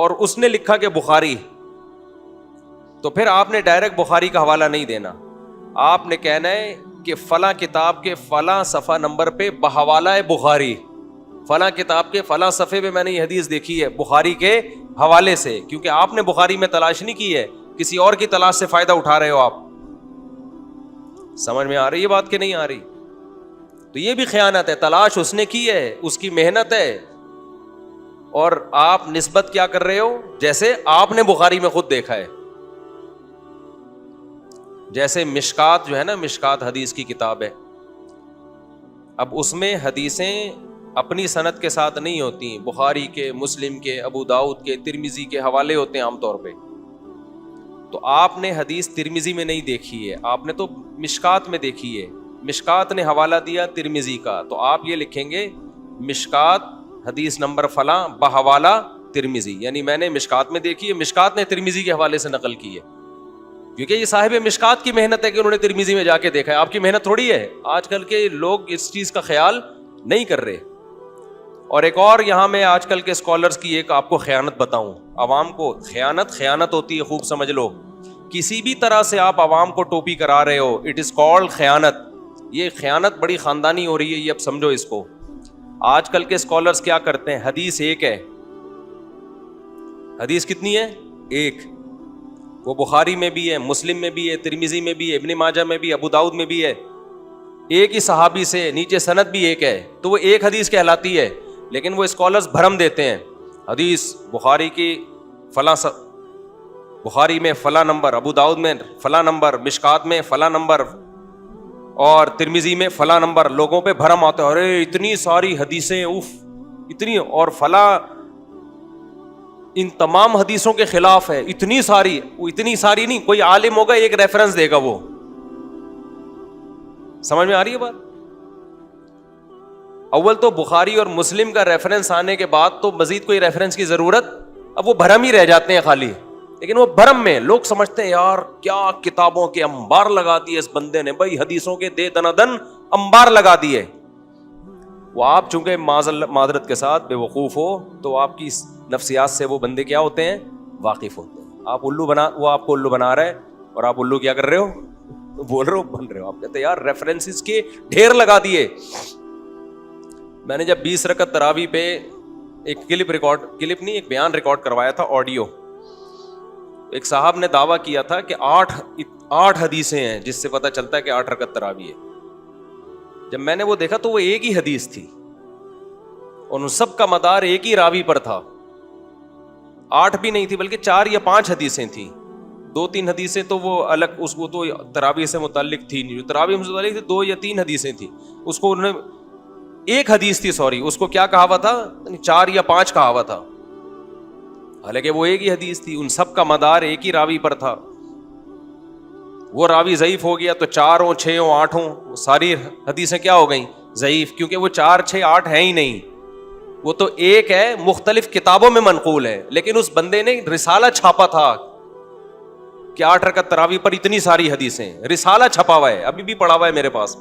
اور اس نے لکھا کہ بخاری, تو پھر آپ نے ڈائریکٹ بخاری کا حوالہ نہیں دینا, آپ نے کہنا ہے کہ فلاں کتاب کے فلاں صفحہ نمبر پہ بحوالہ بخاری, فلاں کتاب کے فلاں صفحے پہ میں نے یہ حدیث دیکھی ہے بخاری کے حوالے سے, کیونکہ آپ نے بخاری میں تلاش نہیں کی ہے, کسی اور کی تلاش سے فائدہ اٹھا رہے ہو آپ. سمجھ میں آ رہی ہے بات کہ نہیں آ رہی؟ تو یہ بھی خیانت ہے. تلاش اس نے کی ہے, اس کی محنت ہے, اور آپ نسبت کیا کر رہے ہو جیسے آپ نے بخاری میں خود دیکھا ہے. جیسے مشکات جو ہے نا, مشکات حدیث کی کتاب ہے, اب اس میں حدیثیں اپنی سند کے ساتھ نہیں ہوتی, بخاری کے, مسلم کے, ابو داؤد کے, ترمذی کے حوالے ہوتے ہیں عام طور پہ. تو آپ نے حدیث ترمذی میں نہیں دیکھی ہے, آپ نے تو مشکات میں دیکھی ہے, مشکات نے حوالہ دیا ترمذی کا, تو آپ یہ لکھیں گے مشکات حدیث نمبر فلاں بحوالہ ترمذی, یعنی میں نے مشکات میں دیکھی ہے, مشکات نے ترمذی کے حوالے سے نقل کی ہے, کیونکہ یہ صاحب مشکات کی محنت ہے کہ انہوں نے ترمذی میں جا کے دیکھا ہے, آپ کی محنت تھوڑی ہے. آج کل کے لوگ اس چیز کا خیال نہیں کر رہے. اور ایک اور یہاں میں آج کل کے اسکالرس کی ایک آپ کو خیانت بتاؤں, عوام کو خیانت ہوتی ہے, خوب سمجھ لو. کسی بھی طرح سے آپ عوام کو ٹوپی کرا رہے ہو, اٹ از کالڈ خیانت. یہ خیانت بڑی خاندانی ہو رہی ہے, یہ اب سمجھو اس کو. آج کل کے اسکالرس کیا کرتے ہیں, حدیث ایک ہے, حدیث کتنی ہے, ایک, وہ بخاری میں بھی ہے, مسلم میں بھی ہے, ترمذی میں بھی ہے, ابن ماجہ میں بھی, ابو داؤد میں بھی ہے, ایک ہی صحابی سے, نیچے سند بھی ایک ہے, تو وہ ایک حدیث کہلاتی ہے. لیکن وہ اسکالرز بھرم دیتے ہیں, حدیث بخاری کی فلاں بخاری میں فلاں نمبر, ابو داؤد میں فلاں نمبر, مشکات میں فلاں نمبر, اور ترمذی میں فلاں نمبر. لوگوں پہ بھرم آتا ہے, ارے اتنی ساری حدیثیں, اف اتنی, اور فلاں ان تمام حدیثوں کے خلاف ہے, اتنی ساری. وہ اتنی ساری نہیں, کوئی عالم ہوگا ایک ریفرنس دے گا, وہ سمجھ میں آ رہی ہے بات. اول تو بخاری اور مسلم کا ریفرنس آنے کے بعد تو مزید کوئی ریفرنس کی ضرورت, اب وہ بھرم ہی رہ جاتے ہیں خالی. لیکن وہ بھرم میں لوگ سمجھتے ہیں یار کیا کتابوں کے انبار لگا دیے اس بندے نے, بھائی حدیثوں کے دے دنادن انبار لگا دیے. وہ آپ چونکہ معذرت کے ساتھ بے وقوف ہو, تو آپ کی نفسیات سے وہ بندے کیا ہوتے ہیں, واقف ہوتے ہیں. آپ وہ آپ کو الو بنا رہا ہے, اور آپ الو کیا کر رہے ہو, بول رہے ہو, بن رہے ہو. آپ کہتے ہیں یار ریفرنسز کے ڈھیر لگا دیے. میں نے جب 20 رکعت تراویح پہ ایک کلپ نہیں, ایک بیان ریکارڈ کروایا تھا, آڈیو. ایک صاحب نے دعویٰ کیا تھا کہ 8 حدیثیں ہیں جس سے پتہ چلتا ہے کہ 8 رکعت تراویح ہے. جب میں نے وہ دیکھا تو وہ ایک ہی حدیث تھی, اور ان سب کا مدار ایک ہی راوی پر تھا. 8 بھی نہیں تھی, بلکہ 4 یا 5 حدیثیں تھیں. 2-3 حدیثیں تو وہ الگ, اس کو تو تراویح سے متعلق تھی نہیں, جو تراویح سے متعلق تھی 2 یا 3 حدیثیں تھیں. اس کو انہوں نے ایک حدیث تھی, سوری, اس کو کیا کہا ہوا تھا, 4 یا 5 کہا ہوا تھا, حالانکہ وہ ایک ہی حدیث تھی. ان سب کا مدار ایک ہی راوی پر تھا. وہ راوی ضعیف ہو گیا تو 4 ہوں, 6 ہوں, 8 ہوں, ساری حدیثیں کیا ہو گئیں, ضعیف, کیونکہ وہ 4, 6, 8 ہیں ہی نہیں. وہ تو ایک ہے, مختلف کتابوں میں منقول ہے. لیکن اس بندے نے رسالہ چھاپا تھا کہ 8 رکعت تراویح پر اتنی ساری حدیثیں, رسالہ چھپا ہوا ہے, ابھی بھی پڑا ہوا ہے میرے پاس.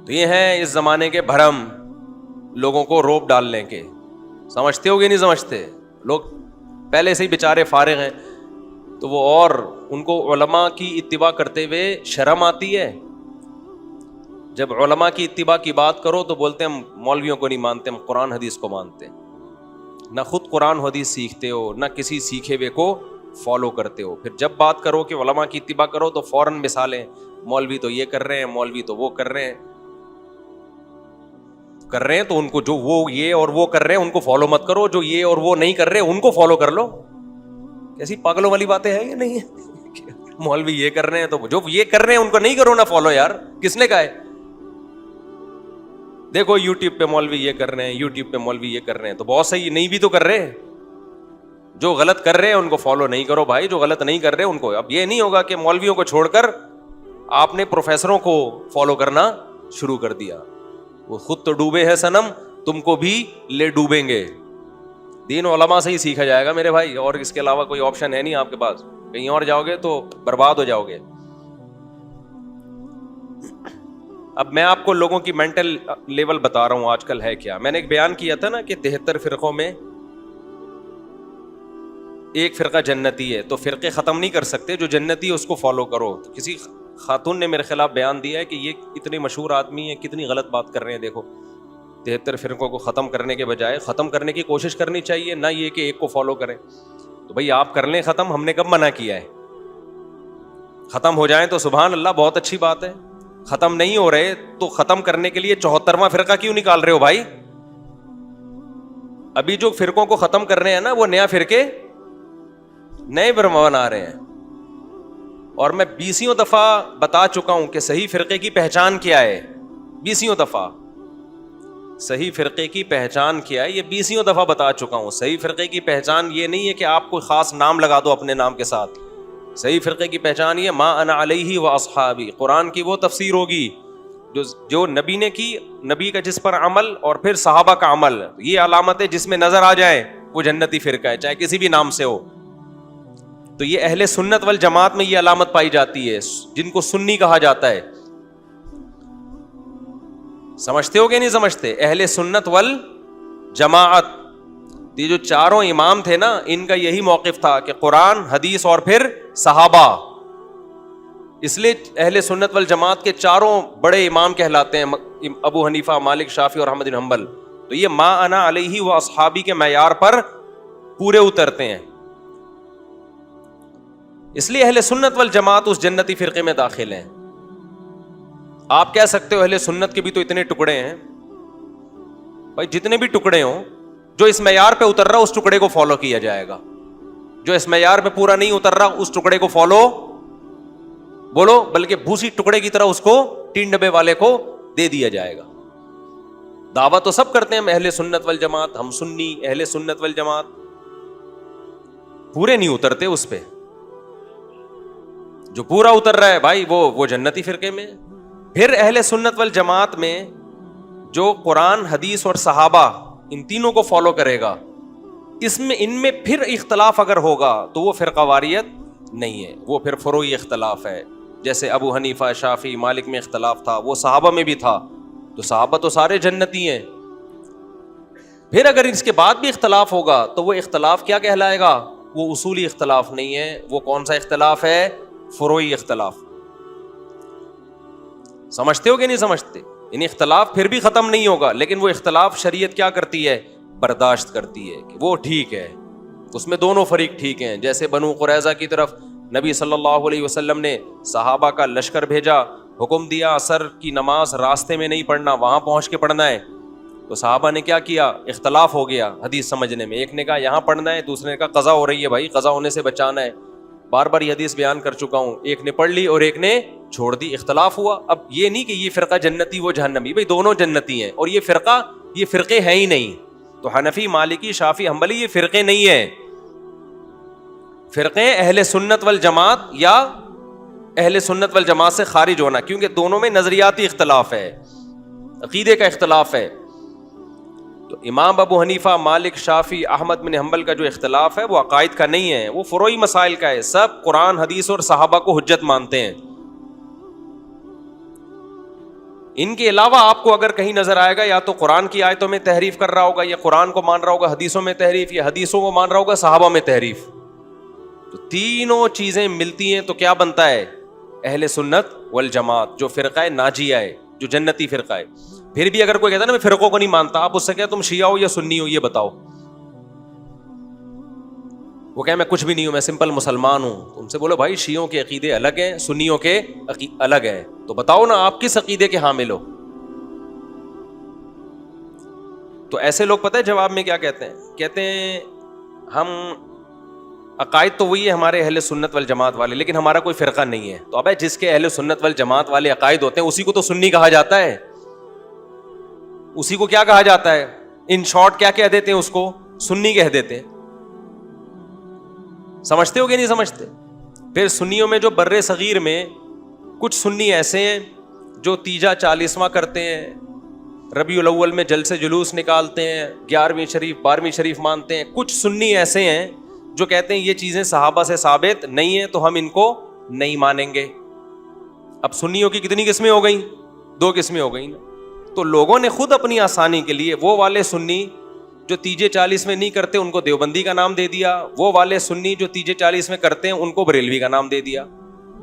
تو یہ ہے اس زمانے کے بھرم, لوگوں کو روب ڈالنے کے. سمجھتے ہو گے نہیں سمجھتے لوگ, پہلے سے ہی بیچارے فارغ ہیں, تو وہ اور ان کو علماء کی اتباع کرتے ہوئے شرم آتی ہے. جب علماء کی اتباع کی بات کرو تو بولتے ہیں ہم مولویوں کو نہیں مانتے, ہم قرآن حدیث کو مانتے ہیں. نہ خود قرآن حدیث سیکھتے ہو, نہ کسی سیکھے ہوئے کو فالو کرتے ہو. پھر جب بات کرو کہ علماء کی اتباع کرو تو فوراً مثالیں, مولوی تو یہ کر رہے ہیں, مولوی تو وہ کر رہے ہیں, تو ان کو جو وہ یہ اور وہ کر رہے ہیں ان کو فالو مت کرو, جو یہ اور وہ نہیں کر رہے ان کو فالو کر لو. کیسی پاگلوں والی باتیں ہیں یہ, نہیں ہے مولوی یہ کر رہے ہیں تو جو یہ کر رہے ہیں ان کو نہیں کرو نا فالو. یار کس نے کہا ہے, دیکھو یوٹیوب پہ مولوی یہ کر رہے ہیں, یوٹیوب پہ مولوی یہ کر رہے ہیں, تو بہت صحیح, نہیں بھی تو کر رہے ہیں. جو غلط کر رہے ہیں ان کو فالو نہیں کرو بھائی, جو غلط نہیں کر رہے ان کو. اب یہ نہیں ہوگا کہ مولویوں کو چھوڑ کر آپ نے پروفیسروں کو فالو کرنا شروع کر دیا. وہ خود تو ڈوبے ہیں صنم, تم کو بھی لے ڈوبیں گے. دین علماء سے ہی سیکھا جائے گا میرے بھائی, اور اس کے علاوہ کوئی آپشن ہے نہیں آپ کے پاس. کہیں اور جاؤ گے تو برباد ہو جاؤ گے. اب میں آپ کو لوگوں کی مینٹل لیول بتا رہا ہوں آج کل ہے کیا. میں نے ایک بیان کیا تھا نا کہ 73 فرقوں میں ایک فرقہ جنتی ہے تو فرقے ختم نہیں کر سکتے. جو جنتی ہے اس کو فالو کرو. تو کسی خاتون نے میرے خلاف بیان دیا ہے کہ یہ اتنے مشہور آدمی ہیں, کتنی غلط بات کر رہے ہیں. دیکھو 73 فرقوں کو ختم کرنے کے بجائے ختم کرنے کی کوشش کرنی چاہیے, نہ یہ کہ ایک کو فالو کریں. تو بھائی آپ کر لیں ختم, ہم نے کب منع کیا ہے؟ ختم ہو جائیں تو سبحان اللہ, بہت اچھی بات ہے. ختم نہیں ہو رہے تو ختم کرنے کے لیے 74واں فرقہ کیوں نکال رہے ہو بھائی؟ ابھی جو فرقوں کو ختم کر رہے ہیں نا, وہ نیا فرقے نئے بنا رہے ہیں. اور میں 20 دفعہ بتا چکا ہوں کہ صحیح فرقے کی پہچان کیا ہے. 20 دفعہ صحیح فرقے کی پہچان کیا ہے, یہ 20 دفعہ بتا چکا ہوں. صحیح فرقے کی پہچان یہ نہیں ہے کہ آپ کوئی خاص نام لگا دو اپنے نام کے ساتھ. صحیح فرقے کی پہچان یہ ما انا علیہ و اصحابی, قرآن کی وہ تفسیر ہوگی جو نبی نے کی, نبی کا جس پر عمل اور پھر صحابہ کا عمل. یہ علامتیں جس میں نظر آ جائیں وہ جنتی فرقہ ہے, چاہے کسی بھی نام سے ہو. تو یہ اہل سنت والجماعت میں یہ علامت پائی جاتی ہے, جن کو سنی کہا جاتا ہے. سمجھتے ہو کہ نہیں سمجھتے؟ اہل سنت والجماعت, یہ جو چاروں امام تھے نا, ان کا یہی موقف تھا کہ قرآن, حدیث اور پھر صحابہ. اس لیے اہل سنت والجماعت کے چاروں بڑے امام کہلاتے ہیں, ابو حنیفہ, مالک, شافعی اور احمد بن حنبل. تو یہ ما انا علیہ و اصحابی کے معیار پر پورے اترتے ہیں. اس لیے اہل سنت والجماعت اس جنتی فرقے میں داخل ہیں. آپ کہہ سکتے ہو اہل سنت کے بھی تو اتنے ٹکڑے ہیں. بھائی جتنے بھی ٹکڑے ہوں, جو اس معیار پہ اتر رہا اس ٹکڑے کو فالو کیا جائے گا. جو اس معیار پہ پورا نہیں اتر رہا اس ٹکڑے کو فالو بولو, بلکہ بھوسی ٹکڑے کی طرح اس کو تین ڈبے والے کو دے دیا جائے گا. دعویٰ تو سب کرتے ہیں ہم اہل سنت والجماعت, ہم سنی اہل سنت والجماعت, پورے نہیں اترتے اس پہ. جو پورا اتر رہا ہے بھائی وہ جنتی فرقے میں. پھر اہل سنت والجماعت میں جو قرآن, حدیث اور صحابہ ان تینوں کو فالو کرے گا, ان میں پھر اختلاف اگر ہوگا تو وہ فرقہ واریت نہیں ہے, وہ پھر فروعی اختلاف ہے. جیسے ابو حنیفہ, شافعی, مالک میں اختلاف تھا, وہ صحابہ میں بھی تھا, تو صحابہ تو سارے جنتی ہیں. پھر اگر اس کے بعد بھی اختلاف ہوگا تو وہ اختلاف کیا کہلائے گا؟ وہ اصولی اختلاف نہیں ہے. وہ کون سا اختلاف ہے؟ فروعی اختلاف. سمجھتے ہو کہ نہیں سمجھتے؟ ان اختلاف پھر بھی ختم نہیں ہوگا, لیکن وہ اختلاف شریعت کیا کرتی ہے؟ برداشت کرتی ہے کہ وہ ٹھیک ہے, اس میں دونوں فریق ٹھیک ہیں. جیسے بنو قریظہ کی طرف نبی صلی اللہ علیہ وسلم نے صحابہ کا لشکر بھیجا, حکم دیا عصر کی نماز راستے میں نہیں پڑھنا, وہاں پہنچ کے پڑھنا ہے. تو صحابہ نے کیا کیا؟ اختلاف ہو گیا حدیث سمجھنے میں. ایک نے کہا یہاں پڑھنا ہے, دوسرے نے کہا قضا ہو رہی ہے بھائی, قضا ہونے سے بچانا ہے. بار بار یہ حدیث بیان کر چکا ہوں. ایک نے پڑھ لی اور ایک نے چھوڑ دی, اختلاف ہوا. اب یہ نہیں کہ یہ فرقہ جنتی وہ جہنمی, بھائی دونوں جنتی ہیں. اور یہ فرقے ہیں ہی نہیں. تو حنفی, مالکی, شافعی, حنبلی یہ فرقے نہیں ہیں. فرقے اہل سنت والجماعت یا اہل سنت والجماعت سے خارج ہونا, کیونکہ دونوں میں نظریاتی اختلاف ہے, عقیدے کا اختلاف ہے. تو امام ابو حنیفہ, مالک, شافعی, احمد بن حنبل کا جو اختلاف ہے وہ عقائد کا نہیں ہے, وہ فروعی مسائل کا ہے. سب قرآن, حدیث اور صحابہ کو حجت مانتے ہیں. ان کے علاوہ آپ کو اگر کہیں نظر آئے گا یا تو قرآن کی آیتوں میں تحریف کر رہا ہوگا, یا قرآن کو مان رہا ہوگا حدیثوں میں تحریف, یا حدیثوں کو مان رہا ہوگا صحابہ میں تحریف. تو تینوں چیزیں ملتی ہیں تو کیا بنتا ہے؟ اہل سنت والجماعت, جو فرقہ ناجیہ ہے, جو جنتی فرقہ ہے. پھر بھی اگر کوئی کہتا ہے نا میں فرقوں کو نہیں مانتا, آپ اس سے کہتے تم شیعہ ہو یا سنی ہو یہ بتاؤ. وہ کہے میں کچھ بھی نہیں ہوں, میں سمپل مسلمان ہوں. تم سے بولو بھائی شیعوں کے عقیدے الگ ہیں, سنیوں کے الگ ہیں, تو بتاؤ نا آپ کس عقیدے کے حامل ہو. تو ایسے لوگ پتہ ہے جواب میں کیا کہتے ہیں؟ کہتے ہیں ہم عقائد تو وہی ہے ہمارے اہل سنت والجماعت والے, لیکن ہمارا کوئی فرقہ نہیں ہے. تو ابے جس کے اہل سنت والجماعت والے عقائد ہوتے ہیں اسی کو تو سنی کہا جاتا ہے. اسی کو کیا کہا جاتا ہے؟ ان شارٹ کیا کہہ دیتے ہیں اس کو؟ سنی کہہ دیتے ہیں. سمجھتے ہو کہ نہیں سمجھتے؟ پھر سنیوں میں جو بر صغیر میں کچھ سنی ایسے ہیں جو تیجا 40واں کرتے ہیں, ربیع الاول میں جلسے جلوس نکالتے ہیں, 11ویں شریف 12ویں شریف مانتے ہیں. کچھ سنی ایسے ہیں جو کہتے ہیں یہ چیزیں صحابہ سے ثابت نہیں ہیں تو ہم ان کو نہیں مانیں گے. اب سنیوں کی کتنی قسمیں ہو گئیں؟ 2 قسمیں ہو گئیں. تو لوگوں نے خود اپنی آسانی کے لیے وہ والے سنی جو تیجے 40 میں نہیں کرتے ان کو دیوبندی کا نام دے دیا, وہ والے سنی جو تیجے 40 میں کرتے ہیں ان کو بریلوی کا نام دے دیا.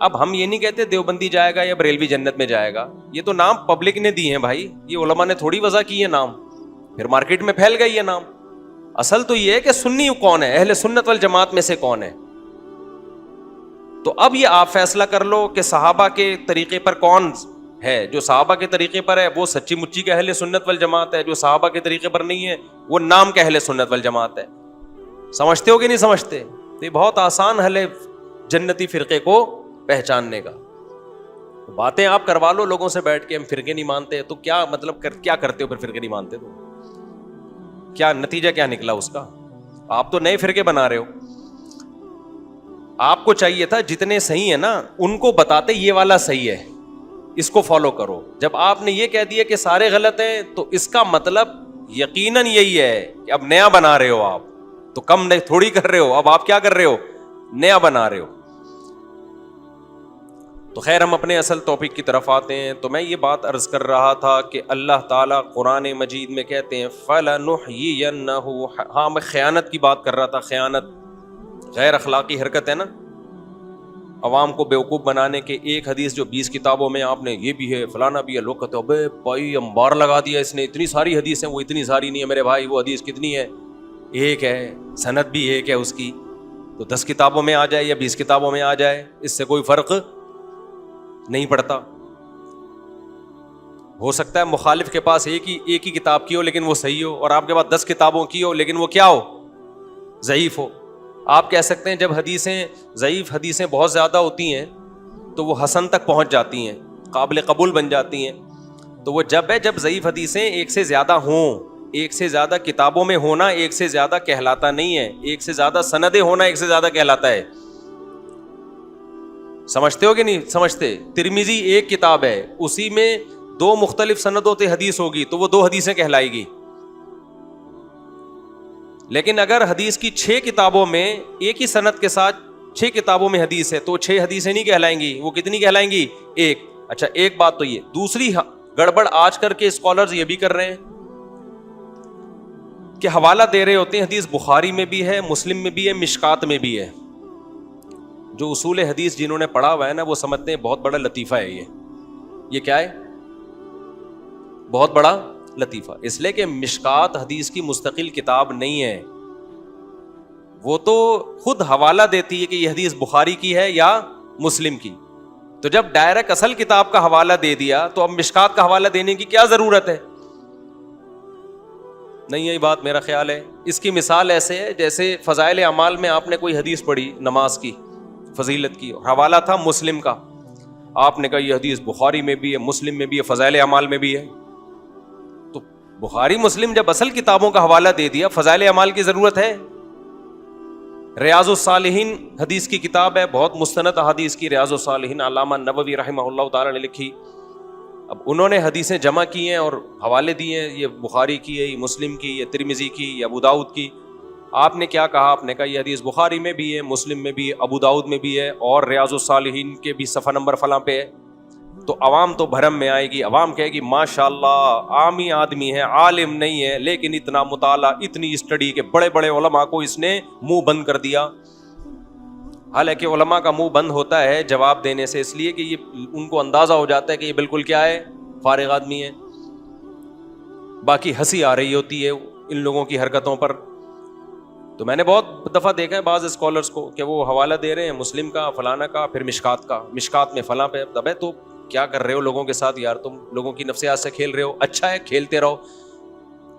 اب ہم یہ نہیں کہتے دیوبندی جائے گا یا بریلوی جنت میں جائے گا, یہ تو نام پبلک نے دیے ہیں بھائی, یہ علماء نے تھوڑی وضع کی ہے نام, پھر مارکیٹ میں پھیل گئی یہ نام. اصل تو یہ ہے کہ سنی کون ہے, اہل سنت والجماعت میں سے کون ہے. تو اب یہ آپ فیصلہ کر لو کہ صحابہ کے طریقے پر کون ہے. جو صحابہ کے طریقے پر ہے وہ سچی مچی کا اہل سنت والجماعت ہے, جو صحابہ کے طریقے پر نہیں ہے وہ نام کا اہل سنت والجماعت ہے. سمجھتے ہو کہ نہیں سمجھتے؟ تو یہ بہت آسان حل ہے جنتی فرقے کو پہچاننے کا. باتیں آپ کروا لو لوگوں سے بیٹھ کے, ہم فرقے نہیں مانتے, تو کیا مطلب کیا کرتے ہو پھر فرقے نہیں مانتے تو کیا نتیجہ کیا نکلا اس کا؟ آپ تو نئے فرقے بنا رہے ہو. آپ کو چاہیے تھا جتنے صحیح ہیں نا ان کو بتاتے یہ والا صحیح ہے, اس کو فالو کرو. جب آپ نے یہ کہہ دیا کہ سارے غلط ہیں تو اس کا مطلب یقیناً یہی ہے کہ اب نیا بنا رہے ہو آپ, تو کم نہیں تھوڑی کر رہے ہو, اب آپ کیا کر رہے ہو, نیا بنا رہے ہو. تو خیر ہم اپنے اصل ٹاپک کی طرف آتے ہیں. تو میں یہ بات عرض کر رہا تھا کہ اللہ تعالیٰ قرآن مجید میں کہتے ہیں فَلَنُحْيِيَنَّهُ, ہاں میں خیانت کی بات کر رہا تھا. خیانت غیر اخلاقی حرکت ہے نا, عوام کو بیوقوف بنانے کے. ایک حدیث جو 20 کتابوں میں آپ نے یہ بھی ہے فلانا بھی ہے, لوگ کہتے ہیں ابے بھائی انبار لگا دیا اس نے, اتنی ساری حدیث ہیں. وہ اتنی ساری نہیں ہے میرے بھائی, وہ حدیث کتنی ہے, ایک ہے, سند بھی ایک ہے اس کی. تو 10 کتابوں میں آ جائے یا 20 کتابوں میں آ جائے اس سے کوئی فرق نہیں پڑتا. ہو سکتا ہے مخالف کے پاس ایک ہی کتاب کی ہو لیکن وہ صحیح ہو, اور آپ کے پاس 10 کتابوں کی ہو لیکن وہ کیا ہو, ضعیف ہو. آپ کہہ سکتے ہیں جب حدیثیں ضعیف حدیثیں بہت زیادہ ہوتی ہیں تو وہ حسن تک پہنچ جاتی ہیں, قابل قبول بن جاتی ہیں. تو وہ جب ضعیف حدیثیں ایک سے زیادہ ہوں, ایک سے زیادہ کتابوں میں ہونا ایک سے زیادہ کہلاتا نہیں ہے, ایک سے زیادہ سندیں ہونا ایک سے زیادہ کہلاتا ہے. سمجھتے ہو کہ نہیں سمجھتے؟ ترمذی ایک کتاب ہے, اسی میں 2 مختلف سندوں سے حدیث ہوگی تو وہ 2 حدیثیں کہلائے گی. لیکن اگر حدیث کی 6 کتابوں میں ایک ہی سند کے ساتھ 6 کتابوں میں حدیث ہے تو 6 حدیثیں نہیں کہلائیں گی, وہ کتنی کہلائیں گی, ایک. اچھا ایک بات تو یہ. دوسری گڑبڑ آج کر کے اسکالرز یہ بھی کر رہے ہیں کہ حوالہ دے رہے ہوتے ہیں, حدیث بخاری میں بھی ہے, مسلم میں بھی ہے, مشکات میں بھی ہے. جو اصول حدیث جنہوں نے پڑھا ہوا ہے نا وہ سمجھتے ہیں بہت بڑا لطیفہ ہے یہ کیا ہے, بہت بڑا لطیفہ. اس لیے کہ مشکات حدیث کی مستقل کتاب نہیں ہے, وہ تو خود حوالہ دیتی ہے کہ یہ حدیث بخاری کی ہے یا مسلم کی. تو جب ڈائریکٹ اصل کتاب کا حوالہ دے دیا تو اب مشکات کا حوالہ دینے کی کیا ضرورت ہے؟ نہیں یہی بات میرا خیال ہے. اس کی مثال ایسے ہے جیسے فضائل اعمال میں آپ نے کوئی حدیث پڑھی نماز کی فضیلت کی, حوالہ تھا مسلم کا, آپ نے کہا یہ حدیث بخاری میں بھی ہے, مسلم میں بھی ہے, فضائل اعمال میں بھی ہے. تو بخاری مسلم جب اصل کتابوں کا حوالہ دے دیا, فضائل اعمال کی ضرورت ہے؟ ریاض الصالحین حدیث کی کتاب ہے, بہت مستند احادیث کی, ریاض الصالحین علامہ نووی رحمہ اللہ تعالی نے لکھی. اب انہوں نے حدیثیں جمع کی ہیں اور حوالے دیے ہیں, یہ بخاری کی ہے, یہ مسلم کی, یہ ترمذی کی, یہ ابو داؤد کی. آپ نے کیا کہا, آپ نے کہا یہ حدیث بخاری میں بھی ہے, مسلم میں بھی ہے, ابو داؤد میں بھی ہے, اور ریاض الصالحین کے بھی صفحہ نمبر فلاں پہ ہے. تو عوام تو بھرم میں آئے گی, عوام کہے گی ماشاءاللہ عامی آدمی ہے, عالم نہیں ہے, لیکن اتنا مطالعہ, اتنی اسٹڈی کے بڑے بڑے علماء کو اس نے منہ بند کر دیا. حالانکہ علماء کا منہ بند ہوتا ہے جواب دینے سے, اس لیے کہ یہ ان کو اندازہ ہو جاتا ہے کہ یہ بالکل کیا ہے, فارغ آدمی ہے. باقی ہنسی آ رہی ہوتی ہے ان لوگوں کی حرکتوں پر. تو میں نے بہت دفعہ دیکھا ہے بعض اسکالرز کو کہ وہ حوالہ دے رہے ہیں مسلم کا, فلانا کا, پھر مشکات کا, مشکات میں فلاں پہ. دبے تو کیا کر رہے ہو لوگوں کے ساتھ یار, تم لوگوں کی نفسیات سے کھیل رہے ہو. اچھا ہے کھیلتے رہو.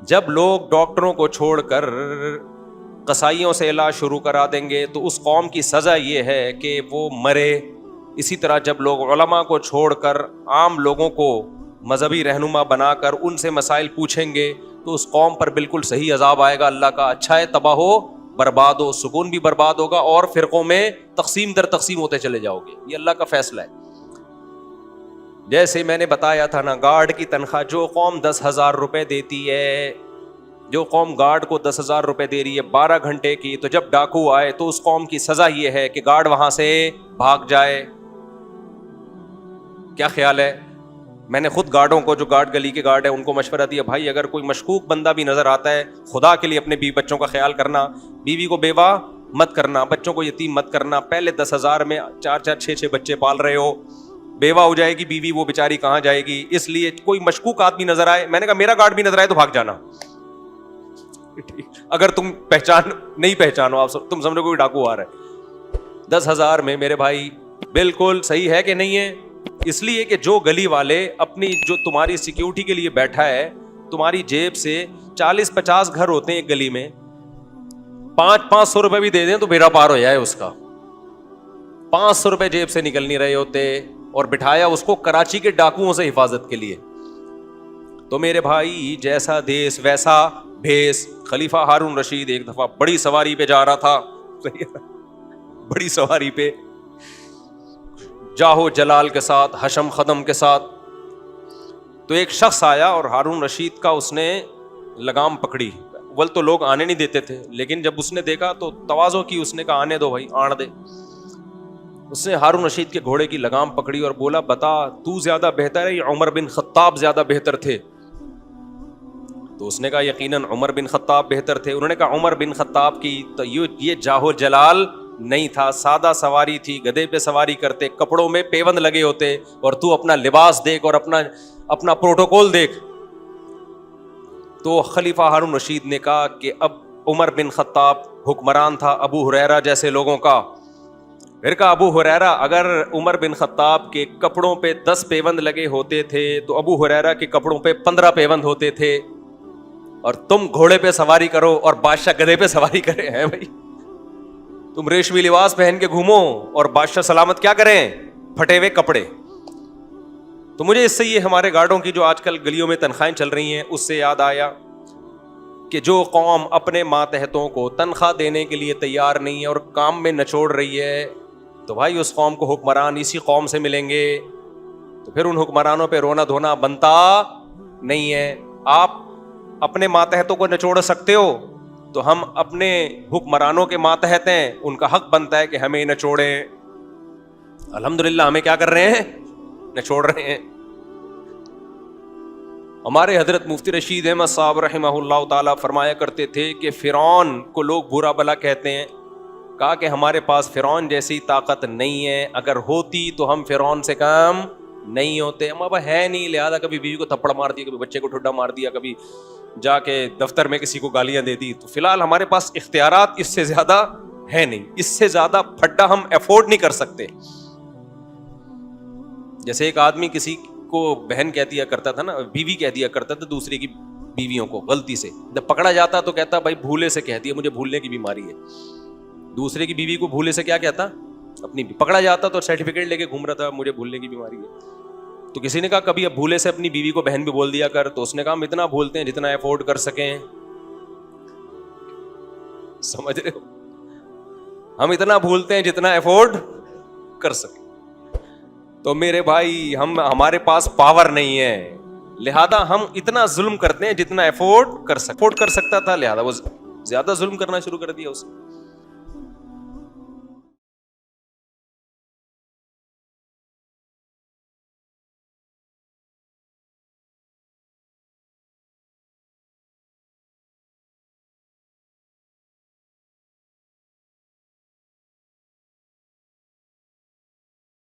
جب لوگ ڈاکٹروں کو چھوڑ کر قصائیوں سے علاج شروع کرا دیں گے تو اس قوم کی سزا یہ ہے کہ وہ مرے. اسی طرح جب لوگ علماء کو چھوڑ کر عام لوگوں کو مذہبی رہنما بنا کر ان سے مسائل پوچھیں گے تو اس قوم پر بالکل صحیح عذاب آئے گا اللہ کا. اچھا ہے تباہ ہو, برباد ہو, سکون بھی برباد ہوگا اور فرقوں میں تقسیم در تقسیم ہوتے چلے جاؤ گے. یہ اللہ کا فیصلہ ہے. جیسے میں نے بتایا تھا نا, گارڈ کی تنخواہ جو قوم 10,000 روپے دیتی ہے, جو قوم گارڈ کو 10,000 روپے دے رہی ہے 12 گھنٹے کی, تو جب ڈاکو آئے تو اس قوم کی سزا یہ ہے کہ گارڈ وہاں سے بھاگ جائے. کیا خیال ہے؟ میں نے خود گارڈوں کو, جو گارڈ گلی کے گارڈ ہے, ان کو مشورہ دیا, بھائی اگر کوئی مشکوک بندہ بھی نظر آتا ہے, خدا کے لیے اپنے بیوی بچوں کا خیال کرنا, بیوی کو بیوہ مت کرنا, بچوں کو یتیم مت کرنا. پہلے 10,000 میں 4-4 6-6 بچے پال رہے ہو, بیوہ ہو جائے گی بیوی, وہ بیچاری کہاں جائے گی. اس لیے کوئی مشکوک آدمی نظر آئے, میں نے کہا میرا گارڈ بھی نظر آئے تو بھاگ جانا. اگر تم نہیں پہچانو, آپ تم سمجھو کوئی ڈاکو آ رہا ہے. 10,000 میں میرے بھائی بالکل صحیح ہے کہ نہیں ہے؟ اس لیے کہ جو گلی والے اپنی, جو تمہاری سیکیورٹی کے لیے بیٹھا ہے, تمہاری جیب سے 40-50 گھر ہوتے ہیں ایک گلی میں, 500 روپے بھی دے دیں تو بیڑا پار ہو جائے اس کا. 500 روپے جیب سے نکل نہیں رہے ہوتے, اور بٹھایا اس کو کراچی کے ڈاکوؤں سے حفاظت کے لیے. تو میرے بھائی جیسا دیس ویسا بھیس. خلیفہ ہارون رشید ایک دفعہ بڑی سواری پہ جا رہا تھا, بڑی سواری پہ, جاہو جلال کے ساتھ, حشم خدم کے ساتھ. تو ایک شخص آیا اور ہارون رشید کا اس نے لگام پکڑی. ول تو لوگ آنے نہیں دیتے تھے, لیکن جب اس نے دیکھا تو تواضع کی, اس نے کہا آنے دو بھائی, آن دے. اس نے ہارون رشید کے گھوڑے کی لگام پکڑی اور بولا, بتا تو زیادہ بہتر ہے یا عمر بن خطاب زیادہ بہتر تھے؟ تو اس نے کہا یقیناً عمر بن خطاب بہتر تھے. انہوں نے کہا عمر بن خطاب کی تو یہ جاہو جلال نہیں تھا, سادہ سواری تھی, گدھے پہ سواری کرتے, کپڑوں میں پیوند لگے ہوتے, اور تو اپنا لباس دیکھ اور اپنا پروٹوکول دیکھ. تو خلیفہ ہارون رشید نے کہا کہ اب عمر بن خطاب حکمران تھا ابو ہریرہ جیسے لوگوں کا. پھر کہا ابو ہریرہ, اگر عمر بن خطاب کے کپڑوں پہ 10 پیوند لگے ہوتے تھے تو ابو ہریرہ کے کپڑوں پہ 15 پیوند ہوتے تھے, اور تم گھوڑے پہ سواری کرو اور بادشاہ گدھے پہ سواری کرے ہیں. بھائی تم ریشمی لباس پہن کے گھومو اور بادشاہ سلامت کیا کریں, پھٹے ہوئے کپڑے. تو مجھے اس سے یہ ہمارے گارڈوں کی جو آج کل گلیوں میں تنخواہیں چل رہی ہیں, اس سے یاد آیا کہ جو قوم اپنے ماتحتوں کو تنخواہ دینے کے لیے تیار نہیں ہے اور کام میں نچوڑ رہی ہے, تو بھائی اس قوم کو حکمران اسی قوم سے ملیں گے. تو پھر ان حکمرانوں پہ رونا دھونا بنتا نہیں ہے. آپ اپنے ماتحتوں کو نچوڑ سکتے ہو تو ہم اپنے حکمرانوں کے ماتحت ہیں, ان کا حق بنتا ہے کہ ہمیں نچوڑیں. الحمدللہ ہمیں کیا کر رہے ہیں, نچوڑ رہے ہیں. ہمارے حضرت مفتی رشید احمد صاحب رحمہ اللہ تعالیٰ فرمایا کرتے تھے کہ فرعون کو لوگ برا بلا کہتے ہیں. کہا کہ ہمارے پاس فرعون جیسی طاقت نہیں ہے, اگر ہوتی تو ہم فرعون سے کم نہیں ہوتے. ہم اب ہے نہیں, لہٰذا کبھی بیوی کو تھپڑ مار دیا, کبھی بچے کو ٹھڈا مار دیا, کبھی جا کے دفتر میں کسی کو گالیاں دے دی. تو فی الحال ہمارے پاس اختیارات اس سے زیادہ ہے نہیں, اس سے زیادہ پھڈا ہم افورڈ نہیں کر سکتے. جیسے ایک آدمی کسی کو بہن کہہ دیا کرتا تھا نا, بیوی کہہ دیا کرتا تھا دوسرے کی بیویوں کو غلطی سے, جب پکڑا جاتا تو کہتا بھائی بھولے سے کہہ دیا, مجھے بھولنے کی بیماری ہے. دوسرے کی بیوی کو بھولے سے کیا کہتا, اپنی. پکڑا جاتا تو سرٹیفکیٹ لے کے گھوم رہا تھا, مجھے بھولنے کی بیماری ہے. تو کسی نے کہا کبھی اب بھولے سے اپنی بیوی کو بہن بھی بول دیا کر. تو اس نے کہا ہم اتنا بھولتے ہیں جتنا افورڈ کر سکیں. سمجھ رہے ہو, ہم اتنا بھولتے ہیں جتنا افورڈ کر سکیں. تو میرے بھائی ہمارے پاس پاور نہیں ہے, لہذا ہم اتنا ظلم کرتے ہیں جتنا افورڈ کر سکتا تھا, لہذا وہ زیادہ ظلم کرنا شروع کر دیا اس نے.